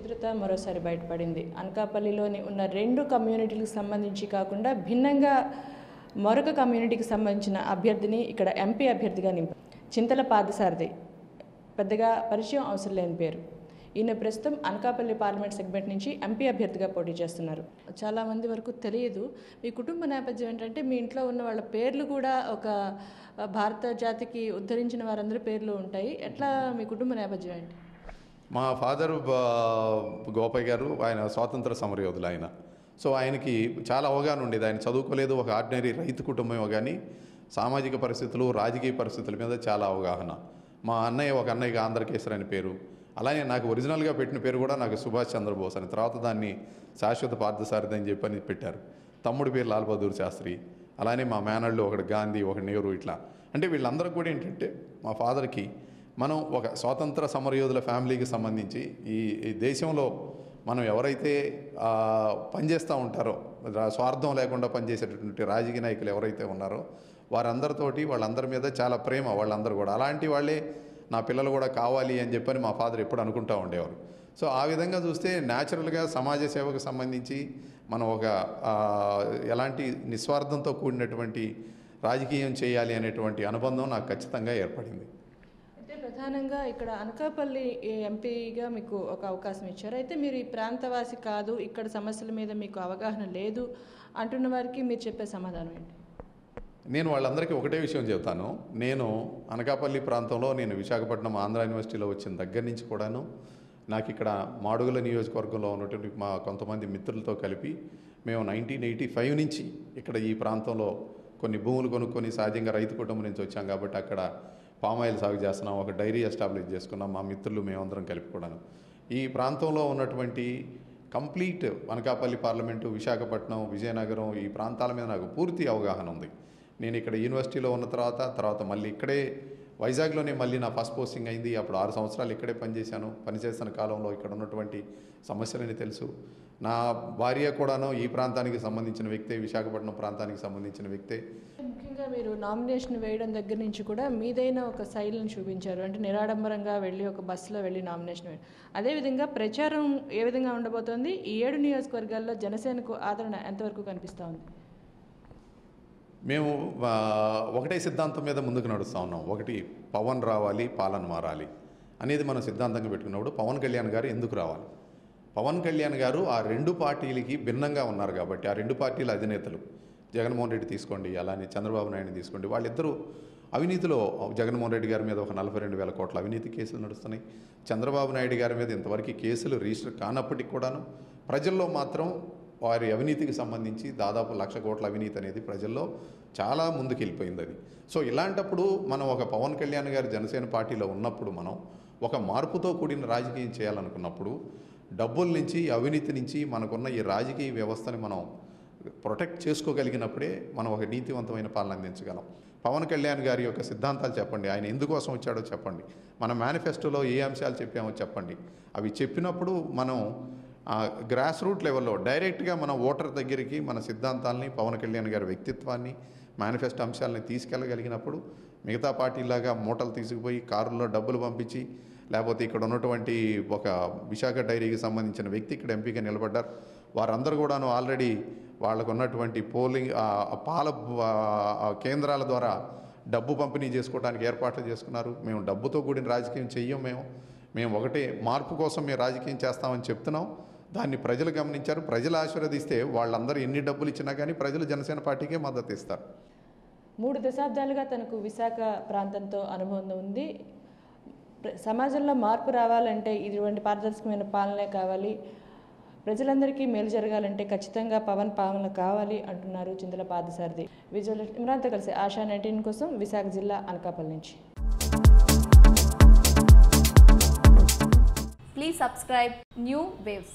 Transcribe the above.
ఉధృత మరోసారి బయటపడింది. అనకాపల్లిలోని ఉన్న 2 కమ్యూనిటీలకు సంబంధించి కాకుండా భిన్నంగా మరొక కమ్యూనిటీకి సంబంధించిన అభ్యర్థిని ఇక్కడ ఎంపీ అభ్యర్థిగా నింపారు. చింతల పార్థసారథి, పెద్దగా పరిచయం అవసరం లేని పేరు. ఈయన ప్రస్తుతం అనకాపల్లి పార్లమెంట్ సెగ్మెంట్ నుంచి ఎంపీ అభ్యర్థిగా పోటీ చేస్తున్నారు. చాలామంది వరకు తెలియదు. మీ కుటుంబ నేపథ్యం ఏంటంటే మీ ఇంట్లో ఉన్న వాళ్ళ పేర్లు కూడా ఒక భారత జాతికి ఉద్ధరించిన వారందరి పేర్లు ఉంటాయి. ఎట్లా మీ కుటుంబ నేపథ్యం ఏంటి? మా ఫాదరు గోపయ్య గారు, ఆయన స్వాతంత్ర సమరయోధులు ఆయన. సో ఆయనకి చాలా అవగాహన ఉండేది. ఆయన చదువుకోలేదు, ఒక ఆర్డినరీ రైతు కుటుంబం, కానీ సామాజిక పరిస్థితులు, రాజకీయ పరిస్థితుల మీద చాలా అవగాహన. మా అన్నయ్య, ఒక అన్నయ్యకి ఆంధ్రకేసరి అని పేరు. అలానే నాకు ఒరిజినల్గా పెట్టిన పేరు కూడా నాకు సుభాష్ చంద్రబోస్ అని, తర్వాత దాన్ని శాశ్వత పార్థసారథి అని చెప్పని పెట్టారు. తమ్ముడి పేరు లాల్ బహదూర్ శాస్త్రి. అలానే మా మేనళ్ళు ఒకటి గాంధీ, ఒకటి నెహ్రూ. ఇట్లా అంటే వీళ్ళందరూ కూడా ఏంటంటే మా ఫాదర్కి మనం ఒక స్వాతంత్ర సమరయోధుల ఫ్యామిలీకి సంబంధించి ఈ దేశంలో మనం ఎవరైతే పనిచేస్తూ ఉంటారో, స్వార్థం లేకుండా పనిచేసేటటువంటి రాజకీయ నాయకులు ఎవరైతే ఉన్నారో వారందరితోటి, వాళ్ళందరి మీద చాలా ప్రేమ. వాళ్ళందరూ కూడా అలాంటి వాళ్ళే నా పిల్లలు కూడా కావాలి అని చెప్పని మా ఫాదర్ ఎప్పుడు అనుకుంటూ ఉండేవారు. సో ఆ విధంగా చూస్తే న్యాచురల్గా సమాజ సేవకు సంబంధించి మనం ఒక ఎలాంటి నిస్వార్థంతో కూడినటువంటి రాజకీయం చేయాలి అనేటువంటి అనుబంధం నాకు ఖచ్చితంగా ఏర్పడింది. అయితే ప్రధానంగా ఇక్కడ అనకాపల్లి ఎంపీగా మీకు ఒక అవకాశం ఇచ్చారు. అయితే మీరు ఈ ప్రాంతవాసి కాదు, ఇక్కడ సమస్యల మీద మీకు అవగాహన లేదు అంటున్న వారికి మీరు చెప్పే సమాధానం ఏంటి? నేను వాళ్ళందరికీ ఒకటే విషయం చెబుతాను. నేను అనకాపల్లి ప్రాంతంలో, నేను విశాఖపట్నం ఆంధ్ర యూనివర్సిటీలో వచ్చిన దగ్గర నుంచి కూడాను నాకు ఇక్కడ మాడుగుల నియోజకవర్గంలో ఉన్నటువంటి మా కొంతమంది మిత్రులతో కలిపి మేము 1985 నుంచి ఇక్కడ ఈ ప్రాంతంలో కొన్ని భూములు కొనుక్కొని సహజంగా రైతు కుటుంబం నుంచి వచ్చాం కాబట్టి అక్కడ పామాయిల్ సాగు చేస్తున్నాం, ఒక డైరీ ఎస్టాబ్లిష్ చేసుకున్నాం. మా మిత్రులు మేమందరం కలిపి కూడాను ఈ ప్రాంతంలో ఉన్నటువంటి కంప్లీట్ అనకాపల్లి పార్లమెంటు, విశాఖపట్నం, విజయనగరం ఈ ప్రాంతాల మీద నాకు పూర్తి అవగాహన ఉంది. నేను ఇక్కడ యూనివర్సిటీలో ఉన్న తర్వాత మళ్ళీ ఇక్కడే వైజాగ్లోనే మళ్ళీ నా ఫస్ట్ పోస్టింగ్ అయింది. అప్పుడు 6 సంవత్సరాలు ఇక్కడే పనిచేశాను. పనిచేస్తున్న కాలంలో ఇక్కడ ఉన్నటువంటి సమస్యలని తెలుసు. నా భార్య కూడాను ఈ ప్రాంతానికి సంబంధించిన వ్యక్తే, విశాఖపట్నం ప్రాంతానికి సంబంధించిన వ్యక్తే. ముఖ్యంగా మీరు నామినేషన్ వేయడం దగ్గర నుంచి కూడా మీదైన ఒక శైలిని చూపించారు. అంటే నిరాడంబరంగా వెళ్ళి ఒక బస్సులో వెళ్ళి నామినేషన్ వేయడం. అదేవిధంగా ప్రచారం ఏ విధంగా ఉండబోతోంది? ఈ 7 నియోజకవర్గాల్లో జనసేనకు ఆదరణ ఎంతవరకు కనిపిస్తూ ఉంది? మేము ఒకటే సిద్ధాంతం మీద ముందుకు నడుస్తూ ఉన్నాం. ఒకటి, పవన్ రావాలి, పాలన మారాలి అనేది మనం సిద్ధాంతంగా పెట్టుకున్నప్పుడు పవన్ కళ్యాణ్ గారు ఎందుకు రావాలి? పవన్ కళ్యాణ్ గారు ఆ 2 పార్టీలకి భిన్నంగా ఉన్నారు కాబట్టి, ఆ 2 పార్టీల అధినేతలు జగన్మోహన్ రెడ్డి తీసుకోండి, అలానే చంద్రబాబు నాయుడు తీసుకోండి, వాళ్ళిద్దరూ అవినీతిలో, జగన్మోహన్ రెడ్డి గారి మీద ఒక 42,000 కోట్ల అవినీతి కేసులు నడుస్తున్నాయి. చంద్రబాబు నాయుడు గారి మీద ఇంతవరకు కేసులు రిజిస్టర్ కానప్పటికీ కూడాను ప్రజల్లో మాత్రం వారి అవినీతికి సంబంధించి దాదాపు 1,00,000 కోట్ల అవినీతి అనేది ప్రజల్లో చాలా ముందుకు వెళ్ళిపోయింది అది. సో ఇలాంటప్పుడు మనం ఒక పవన్ కళ్యాణ్ గారు జనసేన పార్టీలో ఉన్నప్పుడు మనం ఒక మార్పుతో కూడిన రాజకీయం చేయాలనుకున్నప్పుడు డబ్బుల నుంచి, అవినీతి నుంచి మనకున్న ఈ రాజకీయ వ్యవస్థని మనం ప్రొటెక్ట్ చేసుకోగలిగినప్పుడే మనం ఒక నీతివంతమైన పాలన అందించగలం. పవన్ కళ్యాణ్ గారి యొక్క సిద్ధాంతాలు చెప్పండి, ఆయన ఎందుకోసం వచ్చాడో చెప్పండి, మన మేనిఫెస్టోలో ఏ అంశాలు చెప్పామో చెప్పండి. అవి చెప్పినప్పుడు మనం గ్రాస్ రూట్ లెవెల్లో డైరెక్ట్గా మన ఓటర్ దగ్గరికి మన సిద్ధాంతాలని, పవన్ కళ్యాణ్ గారి వ్యక్తిత్వాన్ని, మేనిఫెస్టో అంశాలని తీసుకెళ్ళగలిగినప్పుడు మిగతా పార్టీలాగా మూటలు తీసుకుపోయి కారుల్లో డబ్బులు పంపించి, లేకపోతే ఇక్కడ ఉన్నటువంటి ఒక విశాఖ డైరీకి సంబంధించిన వ్యక్తి ఇక్కడ ఎంపీగా నిలబడ్డారు. వారందరూ కూడాను ఆల్రెడీ వాళ్ళకు ఉన్నటువంటి పాల కేంద్రాల ద్వారా డబ్బు పంపిణీ చేసుకోవడానికి ఏర్పాట్లు చేసుకున్నారు. మేము డబ్బుతో కూడిన రాజకీయం చెయ్యం. మేము ఒకటే మార్పు కోసం మేము రాజకీయం చేస్తామని చెప్తున్నాం. దాన్ని ప్రజలు గమనించారు. ప్రజలు ఆశీర్వదిస్తే వాళ్ళందరూ ఎన్ని డబ్బులు ఇచ్చినా కానీ ప్రజలు జనసేన పార్టీకే మద్దతు ఇస్తారు. 3 దశాబ్దాలుగా తనకు విశాఖ ప్రాంతంతో అనుబంధం ఉంది. సమాజంలో మార్పు రావాలంటే ఇటువంటి పారదర్శకమైన పాలనే కావాలి, ప్రజలందరికీ మేలు జరగాలంటే ఖచ్చితంగా పవన్ పాలన కావాలి అంటున్నారు చింతల పార్థసారథి. విజువల్ ఇమ్రాన్తో కలిసి ఆశా 19 కోసం విశాఖ జిల్లా అనకాపల్లి నుంచి. Please subscribe New Waves.